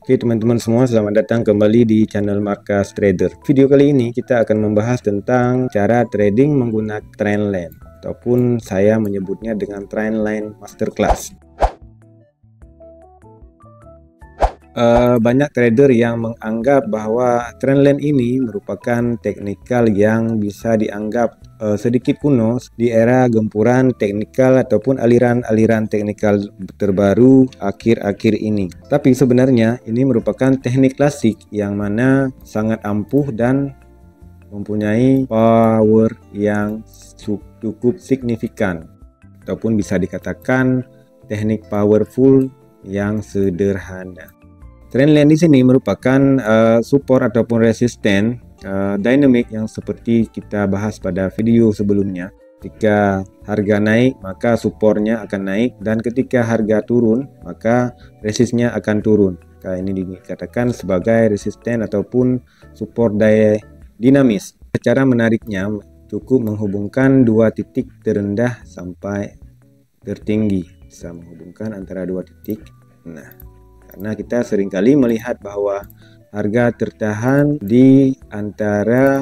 Oke teman-teman semua, selamat datang kembali di channel Markas Trader. Video kali ini kita akan membahas tentang cara trading menggunakan Trendline, ataupun saya menyebutnya dengan Trendline Masterclass. Banyak trader yang menganggap bahwa Trendline ini merupakan teknikal yang bisa dianggap sedikit kuno di era gempuran teknikal ataupun aliran-aliran teknikal terbaru akhir-akhir ini. Tapi sebenarnya ini merupakan teknik klasik yang mana sangat ampuh dan mempunyai power yang cukup signifikan, ataupun bisa dikatakan teknik powerful yang sederhana. Trendline di sini merupakan support ataupun resisten dynamic yang seperti kita bahas pada video sebelumnya. Jika harga naik, maka supportnya akan naik, dan ketika harga turun, maka resistnya akan turun. Ini dikatakan sebagai resisten ataupun support dinamis. Cara menariknya cukup menghubungkan dua titik terendah sampai tertinggi. Bisa menghubungkan antara dua titik. Karena kita seringkali melihat bahwa harga tertahan di antara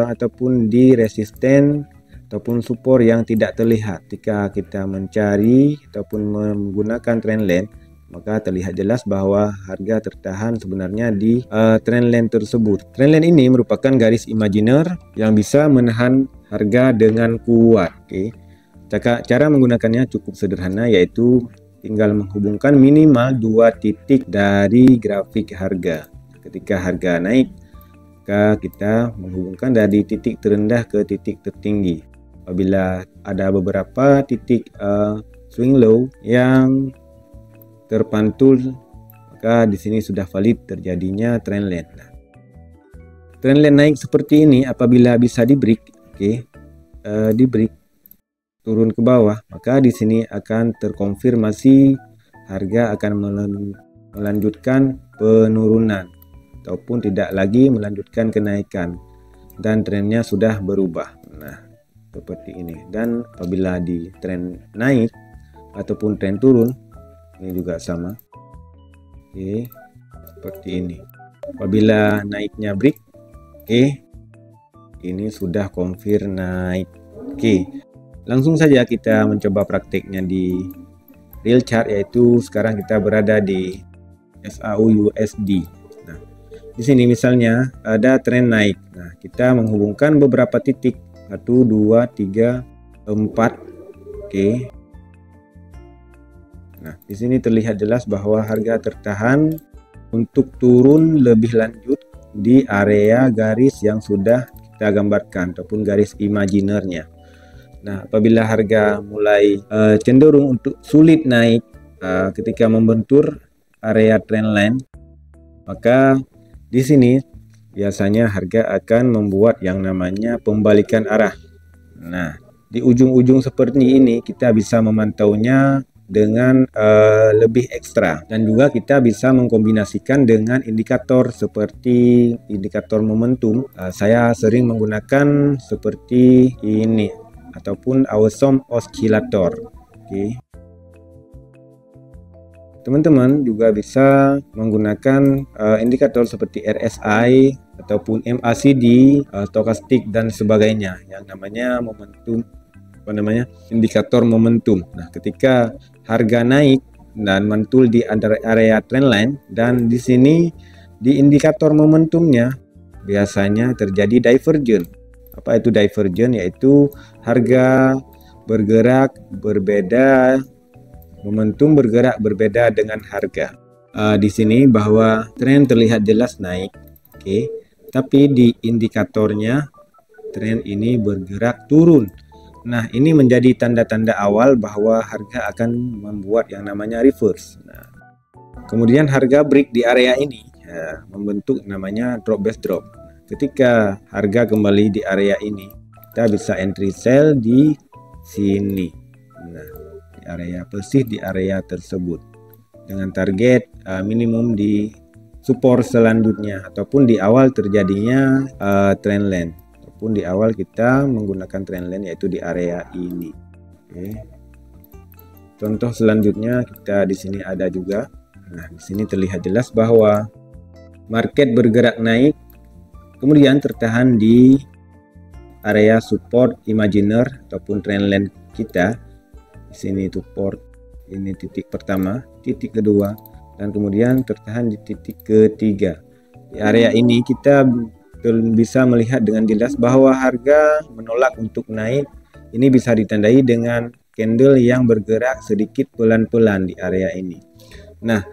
ataupun di resisten ataupun support yang tidak terlihat. Jika kita mencari ataupun menggunakan trendline, maka terlihat jelas bahwa harga tertahan sebenarnya di trendline tersebut. Trendline ini merupakan garis imajiner yang bisa menahan harga dengan kuat. Cara menggunakannya cukup sederhana, yaitu tinggal menghubungkan minimal dua titik dari grafik harga. Ketika harga naik, maka kita menghubungkan dari titik terendah ke titik tertinggi. Apabila ada beberapa titik swing low yang terpantul, maka di sini sudah valid terjadinya trendline. Trendline naik seperti ini apabila bisa di break, di break turun ke bawah, maka di sini akan terkonfirmasi harga akan melanjutkan penurunan ataupun tidak lagi melanjutkan kenaikan, dan trennya sudah berubah. Seperti ini. Dan apabila di tren naik ataupun tren turun, ini juga sama. Seperti ini. Apabila naiknya break, ini sudah confirm naik. Langsung saja kita mencoba praktiknya di real chart, yaitu sekarang kita berada di SAU USD. Di sini misalnya ada tren naik. Kita menghubungkan beberapa titik, 1, 2, 3, 4. Di sini terlihat jelas bahwa harga tertahan untuk turun lebih lanjut di area garis yang sudah kita gambarkan ataupun garis imajinernya. Apabila harga mulai cenderung untuk sulit naik ketika membentur area trendline, maka di sini biasanya harga akan membuat yang namanya pembalikan arah. Di ujung-ujung seperti ini kita bisa memantaunya dengan lebih ekstra, dan juga kita bisa mengkombinasikan dengan indikator seperti indikator momentum. Saya sering menggunakan seperti ini, ataupun awesome oscillator. Teman-teman juga bisa menggunakan indikator seperti RSI ataupun MACD, stokastik dan sebagainya, yang namanya momentum, indikator momentum. Ketika harga naik dan mantul di antara area trendline, dan di sini di indikator momentumnya biasanya terjadi divergen. Apa itu divergen? Yaitu harga bergerak berbeda, momentum bergerak berbeda dengan harga. Di sini bahwa tren terlihat jelas naik, tapi di indikatornya tren ini bergerak turun. Ini menjadi tanda-tanda awal bahwa harga akan membuat yang namanya reverse. Kemudian harga break di area ini, membentuk namanya drop base drop. Ketika harga kembali di area ini, kita bisa entry sell di sini. Di area persis di area tersebut, dengan target minimum di support selanjutnya, ataupun di awal terjadinya trendline, ataupun di awal kita menggunakan trendline, yaitu di area ini. Contoh selanjutnya kita di sini ada juga Nah, di sini terlihat jelas bahwa market bergerak naik, kemudian tertahan di area support imajiner ataupun trendline kita. Di sini support, ini titik pertama, titik kedua, dan kemudian tertahan di titik ketiga. Di area ini kita bisa melihat dengan jelas bahwa harga menolak untuk naik. Ini bisa ditandai dengan candle yang bergerak sedikit pelan-pelan di area ini. Nah,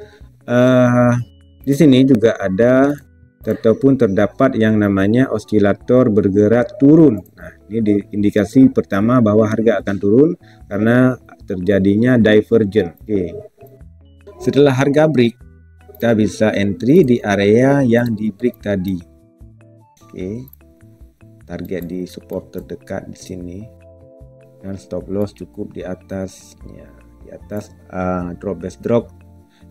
di sini juga ada ataupun terdapat yang namanya osilator bergerak turun. Nah, ini indikasi pertama bahwa harga akan turun karena terjadinya divergen. Oke. Setelah harga break, kita bisa entry di area yang di break tadi. Oke. Target di support terdekat di sini. Dan stop loss cukup di atasnya, di atas drop base drop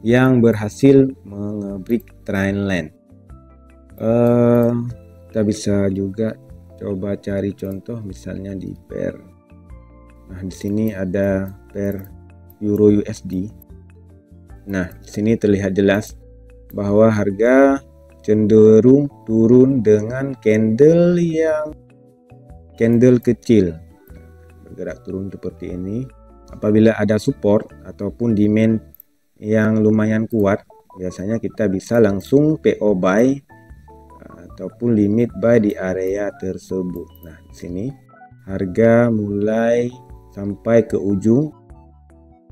yang berhasil mengebreak trendline. Kita bisa juga coba cari contoh misalnya di pair. Nah, di sini ada pair Euro USD. Nah, di sini terlihat jelas bahwa harga cenderung turun dengan candle kecil. Bergerak turun seperti ini. Apabila ada support ataupun demand yang lumayan kuat, biasanya kita bisa langsung PO buy ataupun limit buy di area tersebut. Nah, di sini harga mulai sampai ke ujung,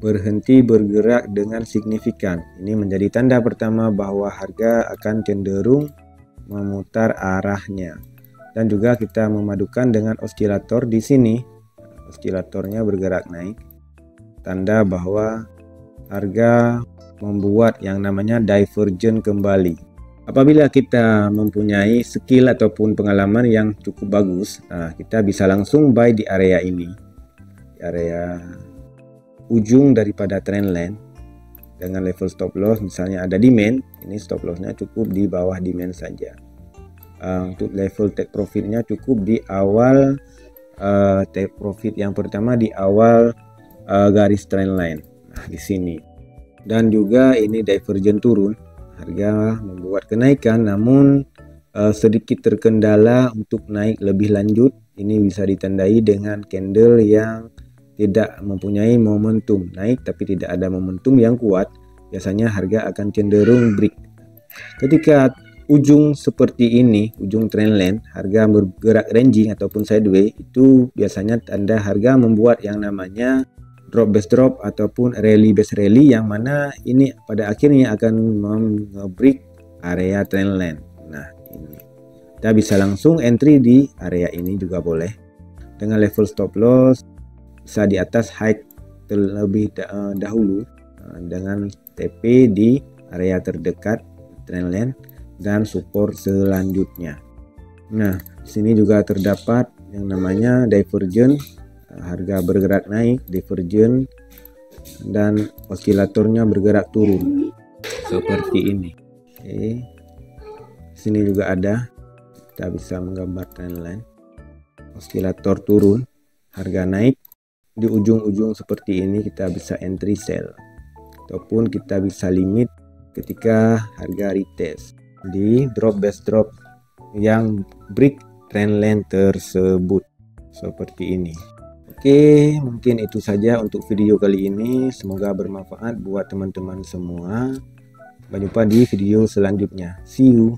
berhenti bergerak dengan signifikan. Ini menjadi tanda pertama bahwa harga akan cenderung memutar arahnya. Dan juga kita memadukan dengan osilator di sini. Osilatornya bergerak naik, tanda bahwa harga membuat yang namanya divergen kembali. Apabila kita mempunyai skill ataupun pengalaman yang cukup bagus, nah, kita bisa langsung buy di area ini, di area ujung daripada trendline dengan level stop loss. Misalnya ada demand, ini stop lossnya cukup di bawah demand saja. Untuk level take profitnya cukup di awal take profit yang pertama di awal garis trendline. Nah, di sini. Dan juga ini divergen turun, harga membuat kenaikan namun sedikit terkendala untuk naik lebih lanjut. Ini bisa ditandai dengan candle yang tidak mempunyai momentum naik tapi tidak ada momentum yang kuat. Biasanya harga akan cenderung break. Ketika ujung seperti ini, ujung trendline, harga bergerak ranging ataupun sideways, itu biasanya tanda harga membuat yang namanya drop base drop ataupun rally base rally, yang mana ini pada akhirnya akan nge-break area trendline. Nah, ini kita bisa langsung entry di area ini juga boleh dengan level stop loss bisa di atas high terlebih dahulu dengan TP di area terdekat trendline dan support selanjutnya. Nah, di sini juga terdapat yang namanya divergen, harga bergerak naik, divergen, dan osilatornya bergerak turun seperti ini. Oke. Di sini juga ada, kita bisa menggambar trendline, osilator turun, harga naik, di ujung-ujung seperti ini kita bisa entry sell ataupun kita bisa limit ketika harga retest di drop base drop yang break trendline tersebut seperti ini. Oke, mungkin itu saja untuk video kali ini. Semoga bermanfaat buat teman-teman semua. Sampai jumpa di video selanjutnya. See you.